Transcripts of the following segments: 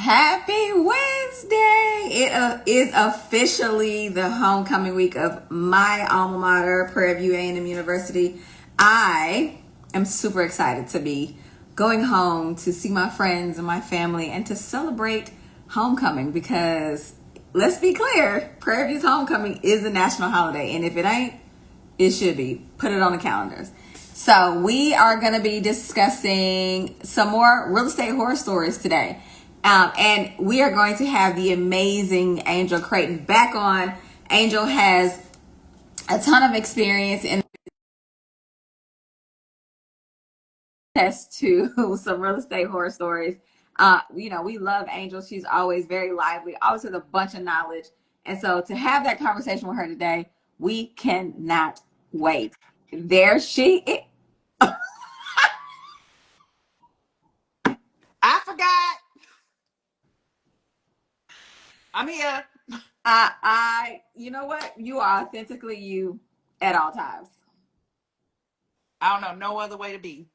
Happy Wednesday! It is officially the homecoming week of my alma mater, Prairie View A&M University. I am super excited to be going home to see my friends and my family and to celebrate homecoming because, let's be clear, Prairie View's homecoming is a national holiday, and if it ain't, it should be. Put it on the calendars. So we are going to be discussing some more real estate horror stories today. And we are going to have the amazing Angel Crayton back on. Angel has a ton of experience in test to some real estate horror stories. We love Angel. She's always very lively, always with a bunch of knowledge. And so to have that conversation with her today, we cannot wait. There she is. I forgot. I'm here. You know what? You are authentically you at all times. I don't know no other way to be.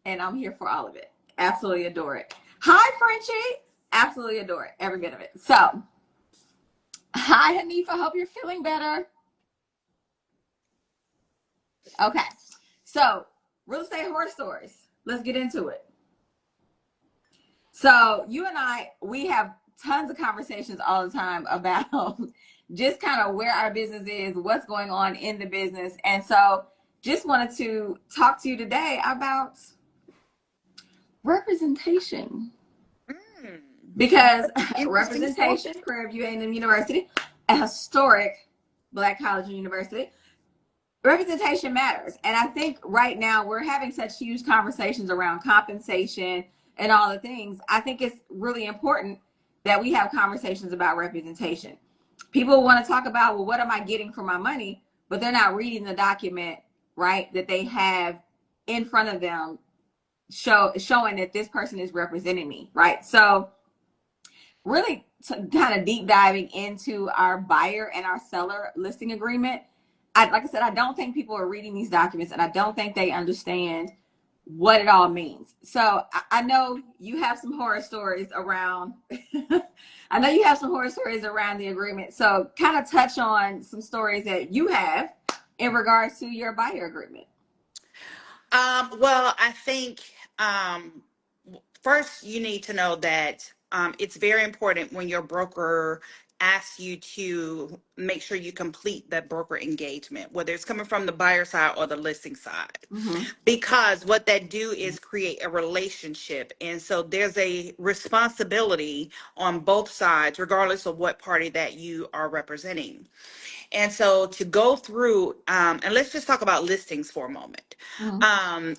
And I'm here for all of it. Absolutely adore it. Hi, Frenchie. Absolutely adore it. Every bit of it. So, hi, Hanifa. Hope you're feeling better. Okay. So, real estate horror stories. Let's get into it. So, you and I, we have tons of conversations all the time about just kind of where our business is, what's going on in the business. And so, just wanted to talk to you today about representation. Because representation, Prairie View A&M University, a historic Black college and university, representation matters. And I think right now we're having such huge conversations around compensation and all the things. I think it's really important that we have conversations about representation. People want to talk about, well, what am I getting for my money? But they're not reading the document, right, that they have in front of them showing that this person is representing me, right? So really kind of deep diving into our buyer and our seller listing agreement. Like I said, I don't think people are reading these documents and I don't think they understand what it all means. So I know you have some horror stories around, I know you have some horror stories around the agreement. So kind of touch on some stories that you have in regards to your buyer agreement. Well, I think first you need to know that it's very important when your broker asks you to make sure you complete the broker engagement, whether it's coming from the buyer side or the listing side, because what that do is create a relationship. And so there's a responsibility on both sides, regardless of what party that you are representing. And so to go through, and let's just talk about listings for a moment.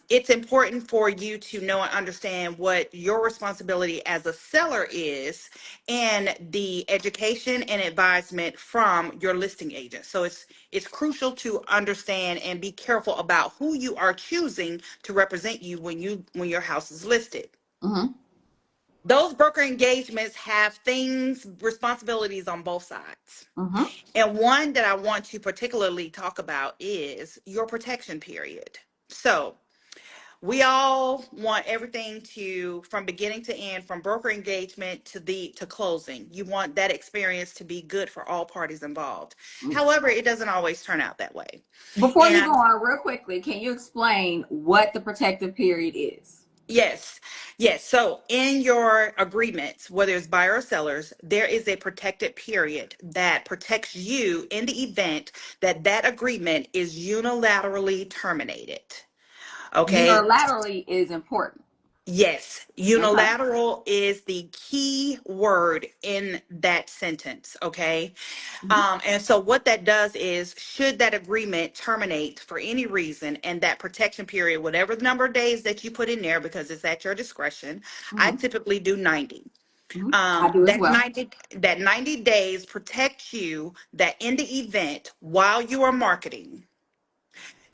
It's important for you to know and understand what your responsibility as a seller is and the education and advisement from your listing agent. So it's crucial to understand and be careful about who you are choosing to represent you when your house is listed. Those broker engagements have responsibilities on both sides. And one that I want to particularly talk about is your protection period. So we all want everything from beginning to end, from broker engagement to closing. You want that experience to be good for all parties involved. However, it doesn't always turn out that way. Before you go on, real quickly, can you explain what the protective period is? Yes. So in your agreements, whether it's buyer or sellers, there is a protected period that protects you in the event that agreement is unilaterally terminated. Okay. Unilaterally is important. Yes, unilateral is the key word in that sentence, okay? And so what that does is, should that agreement terminate for any reason, and that protection period, whatever the number of days that you put in there, because it's at your discretion, I typically do 90. I do as well. 90 days protects you, that in the event while you are marketing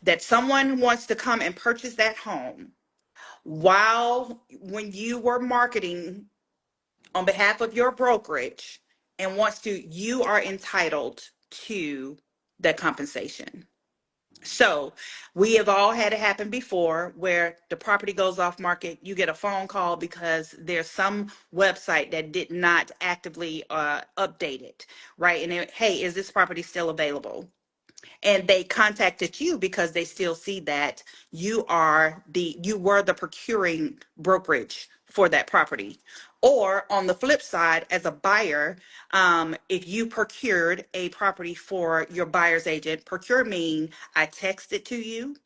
that someone wants to come and purchase that home, when you were marketing on behalf of your brokerage and you are entitled to that compensation. So we have all had it happen before where the property goes off market. You get a phone call because there's some website that did not actively update it, right? And hey, is this property still available? And they contacted you because they still see that you were the procuring brokerage for that property. Or on the flip side, as a buyer, if you procured a property for your buyer's agent, procure mean I text it to you,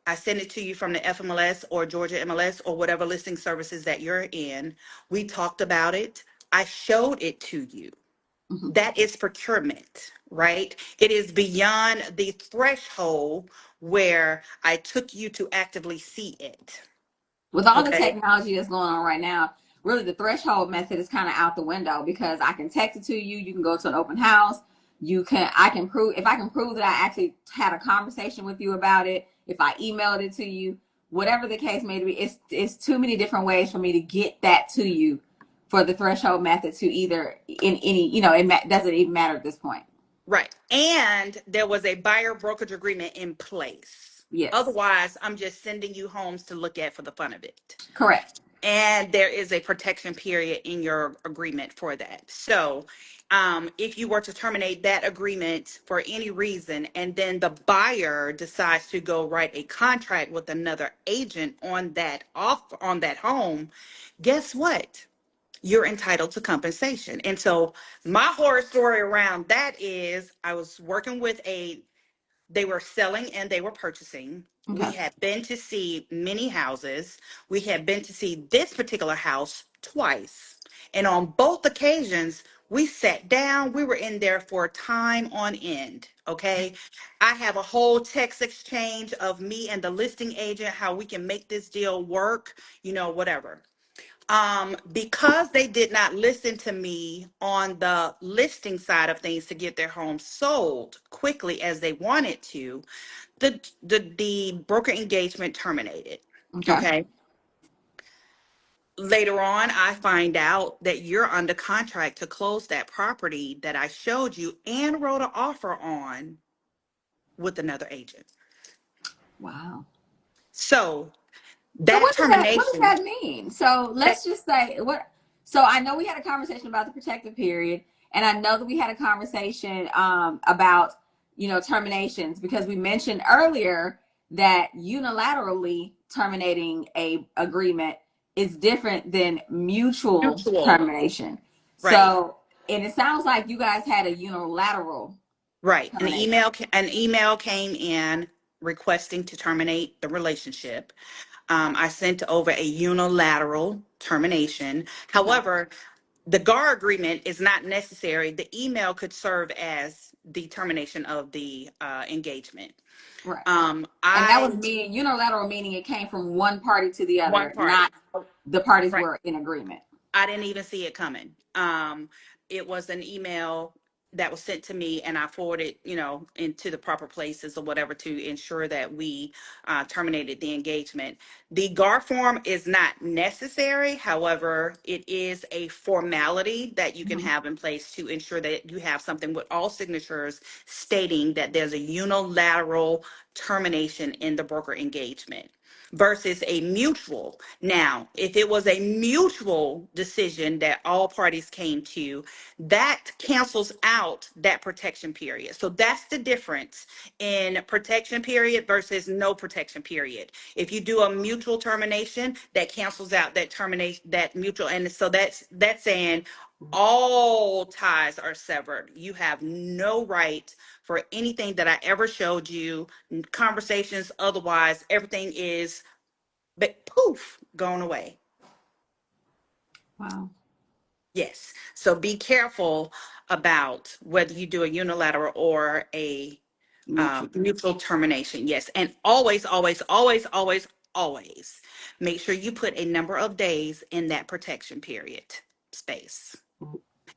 I send it to you from the FMLS or Georgia MLS or whatever listing services that you're in. We talked about it. I showed it to you. Mhm. That is procurement, right? It is beyond the threshold where I took you to actively see it. With all the Okay. technology that's going on right now, really the threshold method is kind of out the window because I can text it to you. You can go to an open house. I can prove, if I can prove that I actually had a conversation with you about it, if I emailed it to you, whatever the case may be, it's too many different ways for me to get that to you for the threshold method to either in any, it doesn't even matter at this point. Right. And there was a buyer brokerage agreement in place. Yes, Otherwise, I'm just sending you homes to look at for the fun of it. correct. And there is a protection period in your agreement for that. So, if you were to terminate that agreement for any reason, and then the buyer decides to go write a contract with another agent on that home, guess what? You're entitled to compensation. And so, my horror story around that is, I was working with they were selling and they were purchasing. We Okay. had been to see many houses. We had been to see this particular house twice. And on both occasions, we sat down. We were in there for time on end. Okay. I have a whole text exchange of me and the listing agent, how we can make this deal work, whatever. Because they did not listen to me on the listing side of things to get their home sold quickly as they wanted to, the broker engagement terminated. Okay. Okay. Later on, I find out that you're under contract to close that property that I showed you and wrote an offer on with another agent. Wow. So So that what does termination, that mean? So that let's just say what so I know we had a conversation about the protective period, and I know that we had a conversation about terminations because we mentioned earlier that unilaterally terminating a agreement is different than mutual mutual, termination. right? So and it sounds like you guys had a unilateral Right. termination. An email came in requesting to terminate the relationship. I sent over a unilateral termination. Okay. However, the GAR agreement is not necessary. The email could serve as the termination of the engagement. Right. And that was I meaning unilateral, meaning it came from one party to the one other, not party. the parties Right. were in agreement. I didn't even see it coming. It was an email that was sent to me, and I forwarded, into the proper places or whatever to ensure that we terminated the engagement. The GAR form is not necessary. However, it is a formality that you can Mhm. have in place to ensure that you have something with all signatures stating that there's a unilateral termination in the broker engagement versus a mutual. Now, if it was a mutual decision that all parties came to, that cancels out that protection period. So that's the difference in protection period versus no protection period. If you do a mutual termination, that cancels out that termination, that mutual. And so that's saying all ties are severed. You have no right for anything that I ever showed you, conversations, otherwise, everything is but poof, gone away. Wow. Yes. So be careful about whether you do a unilateral or a Mutual. mutual termination. Yes. And always, always, always, always, always make sure you put a number of days in that protection period space.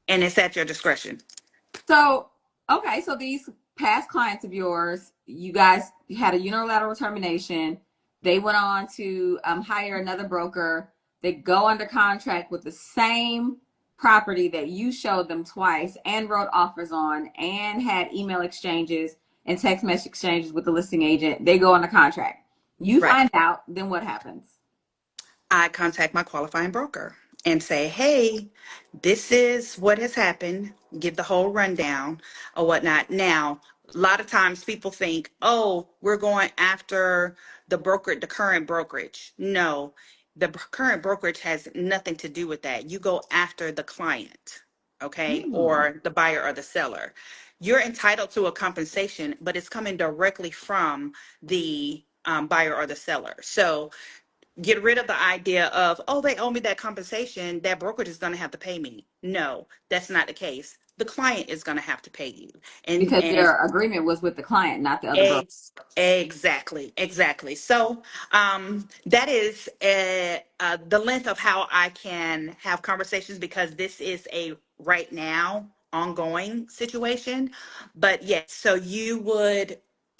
And it's at your discretion. So, okay, so these past clients of yours, you guys had a unilateral termination. They went on to hire another broker. They go under contract with the same property that you showed them twice and wrote offers on and had email exchanges. and text message exchanges with the listing agent. They go on the contract. You Right. find out, then what happens? I contact my qualifying broker and say, hey, this is what has happened, give the whole rundown or whatnot. Now, a lot of times people think, oh, we're going after the current brokerage. No, the current brokerage has nothing to do with that. You go after the client, okay, Mm. or the buyer or the seller. You're entitled to a compensation, but it's coming directly from the buyer or the seller. So get rid of the idea of, oh, they owe me that compensation, that brokerage is going to have to pay me. No, that's not the case. The client is going to have to pay you. and Because and their agreement was with the client, not the other broker. exactly. So that is the length of how I can have conversations, because this is a right now ongoing situation. But yes, so you would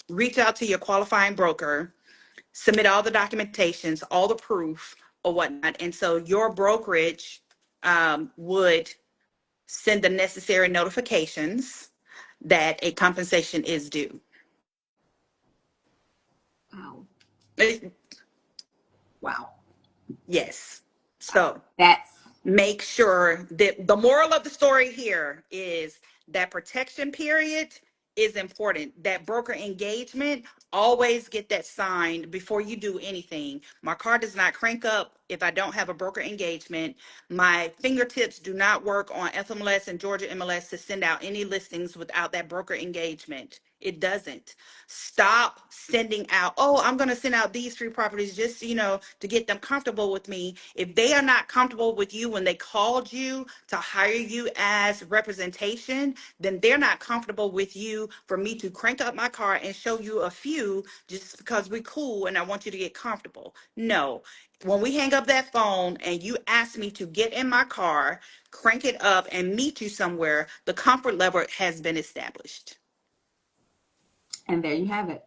reach out to your qualifying broker, submit all the documentations, all the proof or whatnot. And so your brokerage would send the necessary notifications that a compensation is due. Wow. Eh, Wow. Yes. So That's make sure that the moral of the story here is that protection period is important. That broker engagement, always get that signed before you do anything. My car does not crank up if I don't have a broker engagement. My fingertips do not work on FMLS and Georgia MLS to send out any listings without that broker engagement. It doesn't. Stop sending out, oh, I'm going to send out these 3 properties just, to get them comfortable with me. If they are not comfortable with you when they called you to hire you as representation, then they're not comfortable with you for me to crank up my car and show you a few just because we're cool and I want you to get comfortable. No. When we hang up that phone and you ask me to get in my car, crank it up, and meet you somewhere, the comfort level has been established. and there you have it.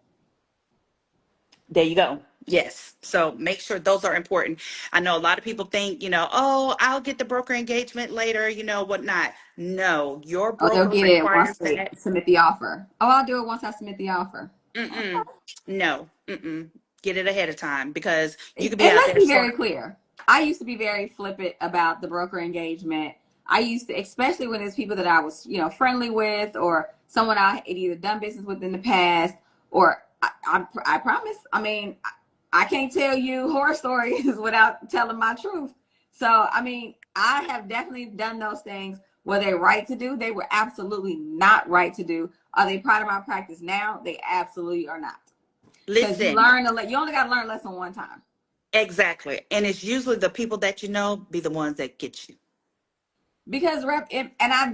There you go. Yes. So make sure those are important. I know a lot of people think, oh, I'll get the broker engagement later, whatnot. No, your Oh, they'll broker get it once requires they that. submit the offer. Oh, I'll do it once I submit the offer. Mm-mm. No. Mm-mm. Get it ahead of time, because you And could be out let's there be very short. clear. I used to be very flippant about the broker engagement. I used to, especially when it's people that I was, friendly with, or someone I had either done business with in the past, or I promise. I mean, I can't tell you horror stories without telling my truth. So, I mean, I have definitely done those things. Were they right to do? They were absolutely not right to do. Are they part of my practice now? They absolutely are not. Because you Listen, learn you only got to learn a lesson one time. exactly. And it's usually the people that be the ones that get you. Because and I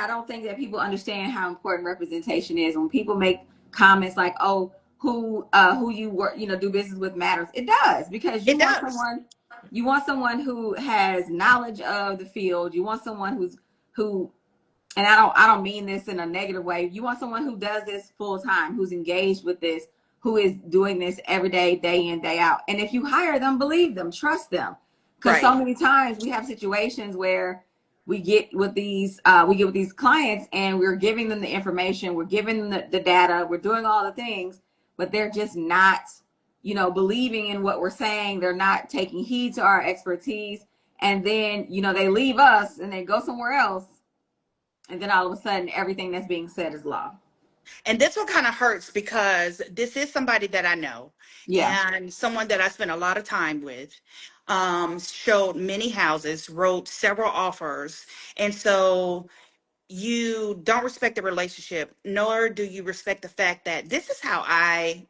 don't think that people understand how important representation is. When people make comments like, oh, who you work, do business with matters. It does, because It does. you want someone who has knowledge of the field. You want someone who and I don't mean this in a negative way. You want someone who does this full time, who's engaged with this, who is doing this every day in, day out. And if you hire them, believe them, trust them. Because so Right. many times we have situations where we get with these clients, and we're giving them the information, we're giving them the data, we're doing all the things, but they're just not, believing in what we're saying. They're not taking heed to our expertise. And then, they leave us and they go somewhere else, and then all of a sudden everything that's being said is law. And this one kind of hurts, because this is somebody that I know, Yeah. and someone that I spent a lot of time with. Showed many houses, wrote several offers. And so you don't respect the relationship, nor do you respect the fact that this is how I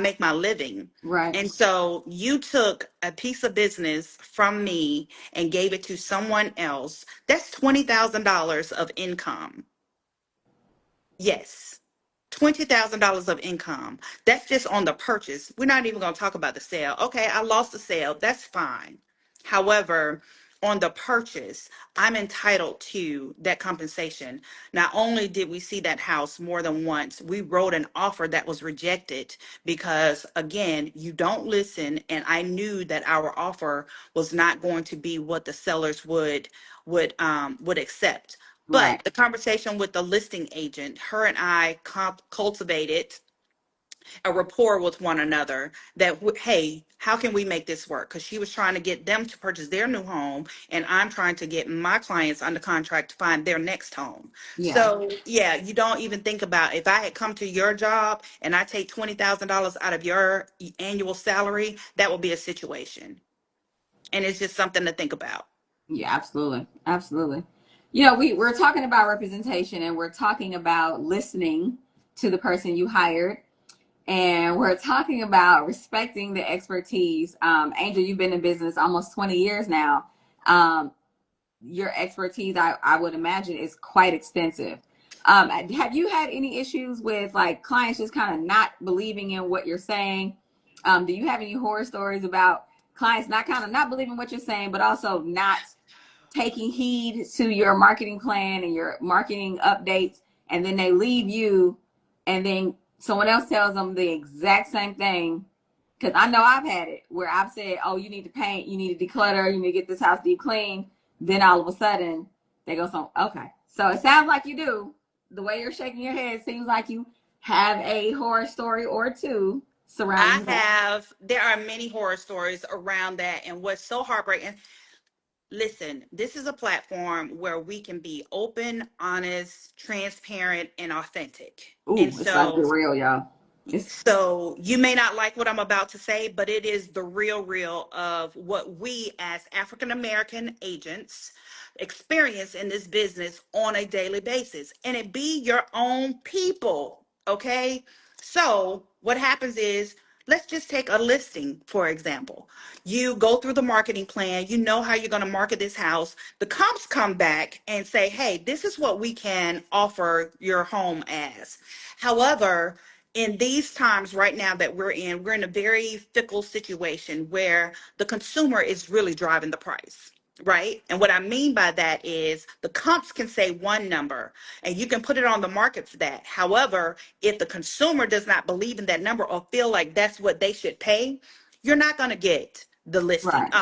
make my living. Right. And so you took a piece of business from me and gave it to someone else. That's $20,000 of income. Yes. $20,000 of income. That's just on the purchase. We're not even going to talk about the sale. Okay, I lost the sale. That's fine. However, on the purchase, I'm entitled to that compensation. Not only did we see that house more than once, we wrote an offer that was rejected because, again, you don't listen, and I knew that our offer was not going to be what the sellers would accept. Right. But the conversation with the listing agent, her and I cultivated a rapport with one another that, hey, how can we make this work? Because she was trying to get them to purchase their new home, and I'm trying to get my clients under contract to find their next home. Yeah. So yeah, you don't even think about, if I had come to your job and I take $20,000 out of your annual salary, that would be a situation. And it's just something to think about. Yeah, absolutely. Absolutely. You know, we're talking about representation and we're talking about listening to the person you hired. And we're talking about respecting the expertise. Angel, you've been in business almost 20 years now. Um, your expertise, I would imagine, is quite extensive. Have you had any issues with like clients just kind of not believing in what you're saying? Do you have any horror stories about clients not kind of not believing what you're saying, but also not taking heed to your marketing plan and your marketing updates, and then they leave you, and then someone else tells them the exact same thing? Because I know I've had it where I've said, "Oh, you need to paint, you need to declutter, you need to get this house deep clean." Then all of a sudden, they go, "So okay." So it sounds like you do. The way you're shaking your head seems like you have a horror story or two I surrounding that. have, there are many horror stories around that. And what's so heartbreaking, listen, this is a platform where we can be open, honest, transparent, and authentic. And Ooh, it's about to get real, y'all. It's so you may not like what I'm about to say, but it is the real of what we as African American agents experience in this business on a daily basis. And it be your own people, okay? So what happens is, let's just take a listing, for example. You go through the marketing plan, you know how you're going to market this house. The comps come back and say, hey, this is what we can offer your home as. However, in these times right now that we're in a very fickle situation where the consumer is really driving the price, right? And what I mean by that is the comps can say one number and you can put it on the market for that. However, if the consumer does not believe in that number or feel like that's what they should pay, you're not going to get the listing, right.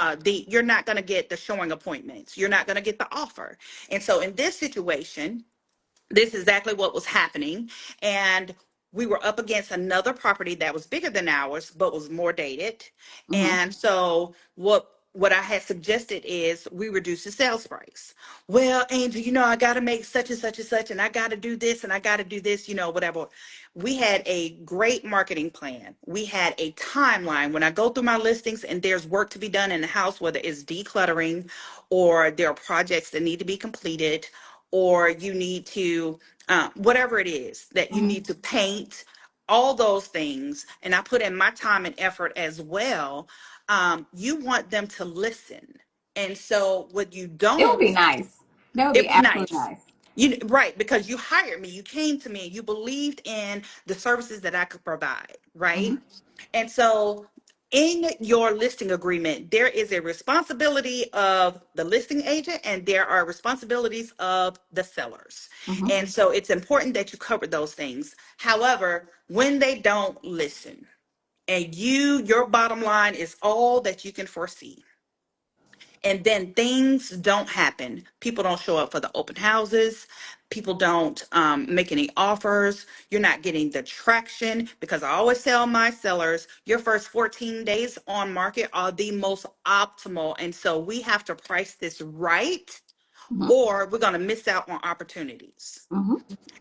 you're not going to get the showing appointments, you're not going to get the offer. And so in this situation, this is exactly what was happening. And we were up against another property that was bigger than ours but was more dated. Mm-hmm. And so what I had suggested is we reduce the sales price. Well, Angel, I got to make such and such and such, and I got to do this and I got to do this, whatever. We had a great marketing plan. We had a timeline. When I go through my listings and there's work to be done in the house, whether it's decluttering or there are projects that need to be completed, or you need to, whatever it is that you Mm-hmm. need to paint, all those things. And I put in my time and effort as well. You want them to listen. And so what you It would don't, be nice. That would it be was absolutely nice. nice. Right, because you hired me, you came to me, you believed in the services that I could provide, right? Mm-hmm. And so in your listing agreement, there is a responsibility of the listing agent and there are responsibilities of the sellers. Mm-hmm. And so it's important that you cover those things. However, when they don't listen and your bottom line is all that you can foresee, and then things don't happen. People don't show up for the open houses. People don't make any offers. You're not getting the traction, because I always tell my sellers, your first 14 days on market are the most optimal. And so we have to price this right, Mm-hmm. or we're going to miss out on opportunities. Mm-hmm.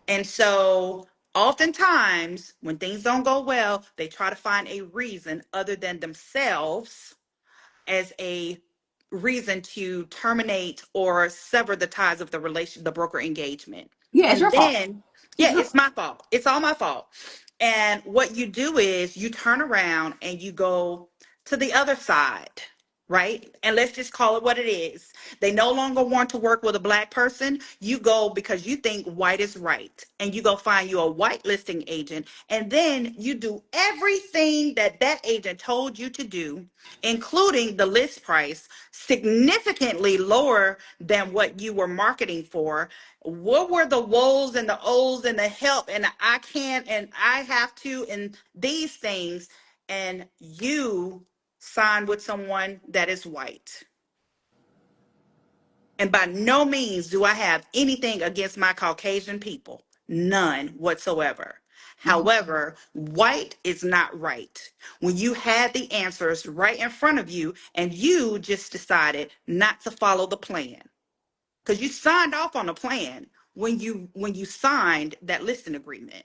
And so oftentimes when things don't go well, they try to find a reason other than themselves as a reason to terminate or sever the ties of the broker engagement. Yeah, it's And your fault. then, It's yeah, your it's fault. my fault. It's all my fault. And what you do is you turn around and you go to the other side, right? And let's just call it what it is. They no longer want to work with a black person. You go because you think white is right. And you go find you a white listing agent. And then you do everything that that agent told you to do, including the list price, significantly lower than what you were marketing for. What were the woes and the ohs and the help and the I can't and I have to and these things? And you sign with someone that is white. And by no means do I have anything against my Caucasian people. None whatsoever. Mm-hmm. However, white is not right. When you had the answers right in front of you and you just decided not to follow the plan. Because you signed off on a plan when you signed that listing agreement.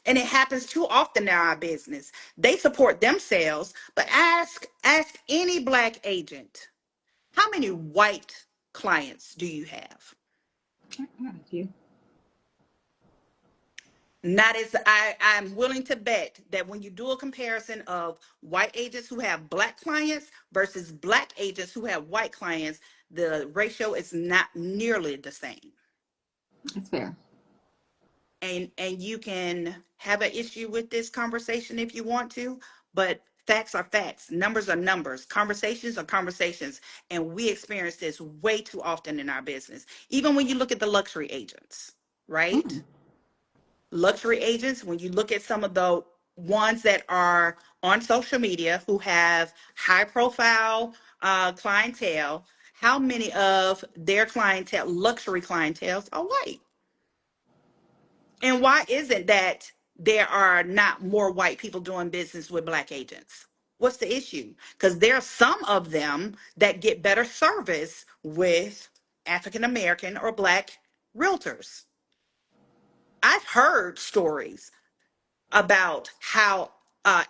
And it happens too often in our business. They support themselves, but ask any black agent, how many white clients do you have? I got a few. Not as I'm willing to bet that when you do a comparison of white agents who have black clients versus black agents who have white clients, the ratio is not nearly the same. That's fair. And you can have an issue with this conversation if you want to, but facts are facts, numbers are numbers, conversations are conversations, and we experience this way too often in our business. Even when you look at the luxury agents, right? Mm. Luxury agents, when you look at some of the ones that are on social media who have high profile clientele, how many of their clientele, luxury clientele, are white? And why is it that there are not more white people doing business with black agents? What's the issue? Because there are some of them that get better service with African American or black realtors. I've heard stories about how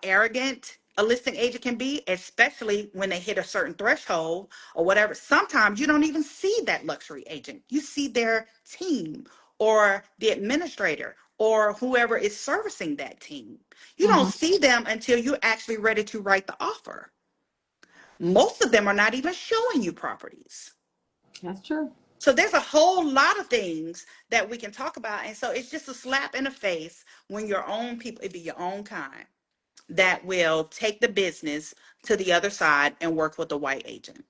arrogant a listing agent can be, especially when they hit a certain threshold or whatever. Sometimes you don't even see that luxury agent. You see their team or the administrator or whoever is servicing that team. You don't Mm-hmm. see them until you're actually ready to write the offer. Most of them are not even showing you properties. That's true. So there's a whole lot of things that we can talk about. And so it's just a slap in the face when your own people, it be your own kind, that will take the business to the other side and work with a white agent.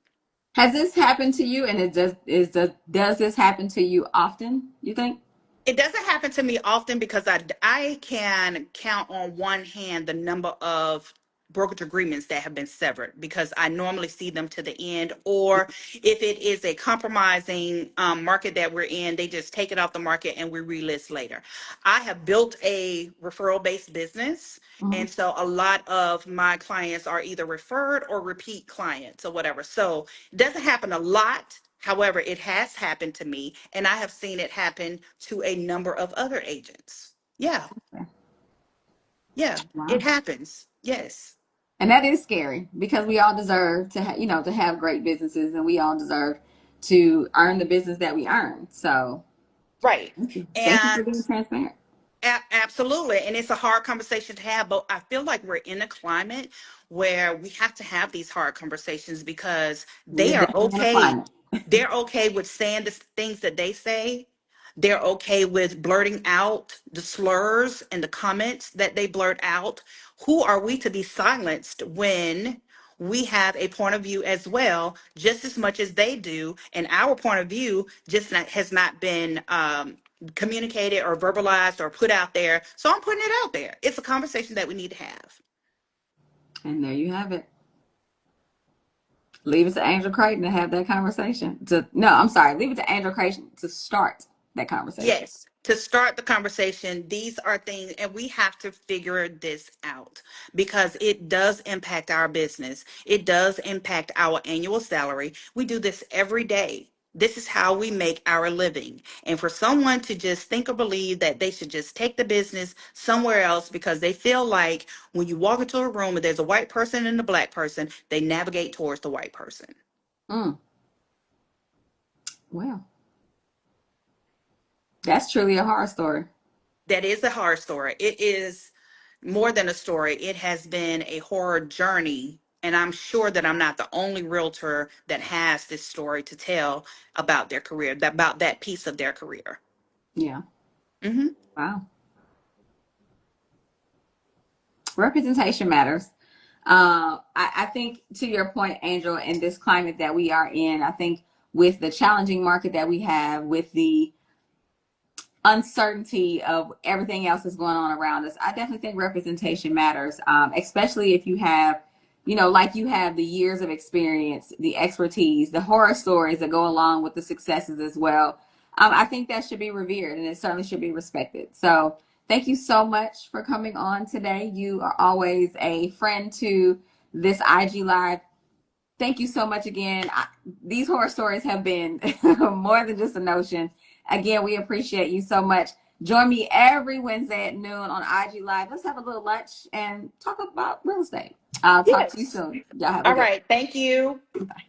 Has this happened to you, and does this happen to you often, you think? It doesn't happen to me often because I can count on one hand the number of brokerage agreements that have been severed because I normally see them to the end. Or if it is a compromising market that we're in, they just take it off the market and we relist later. I have built a referral based business. Mm-hmm. And so a lot of my clients are either referred or repeat clients or whatever. So it doesn't happen a lot. However, it has happened to me, and I have seen it happen to a number of other agents. Yeah, Okay. yeah, it Wow. happens. Yes, And that is scary because we all deserve to to have great businesses, and we all deserve to earn the business that we earn. So right. thank you. Thank you for And being transparent. Absolutely. And it's a hard conversation to have, but I feel like we're in a climate where we have to have these hard conversations because We they are are definitely in a okay. climate. They're okay with saying the things that they say. They're okay with blurting out the slurs and the comments that they blurt out. Who are we to be silenced when we have a point of view as well, just as much as they do, and our point of view has not been communicated or verbalized or put out there. So I'm putting it out there. It's a conversation that we need to have. And there you have it. Leave it to Angel Crayton to have that conversation. No, I'm sorry. Leave it to Angel Crayton to start that conversation. Yes, to start the conversation, these are things, and we have to figure this out because it does impact our business. It does impact our annual salary. We do this every day. This is how we make our living. And for someone to just think or believe that they should just take the business somewhere else because they feel like when you walk into a room and there's a white person and a black person, they navigate towards the white person. Mm, well, that's truly a horror story. That is a horror story. It is more than a story. It has been a horror journey. And I'm sure that I'm not the only realtor that has this story to tell about their career, about that piece of their career. Yeah. Hmm. Wow. Representation matters. I think to your point, Angel, in this climate that we are in, I think with the challenging market that we have, with the uncertainty of everything else that's going on around us, I definitely think representation matters, especially if you have you know, like you have the years of experience, the expertise, the horror stories that go along with the successes as well. I think that should be revered and it certainly should be respected. So thank you so much for coming on today. You are always a friend to this IG Live. Thank you so much again. These horror stories have been more than just a notion. Again, we appreciate you so much. Join me every Wednesday at noon on IG Live. Let's have a little lunch and talk about real estate. I'll talk to you Yes. soon. Y'all have a All good right. Thank you. one. Bye.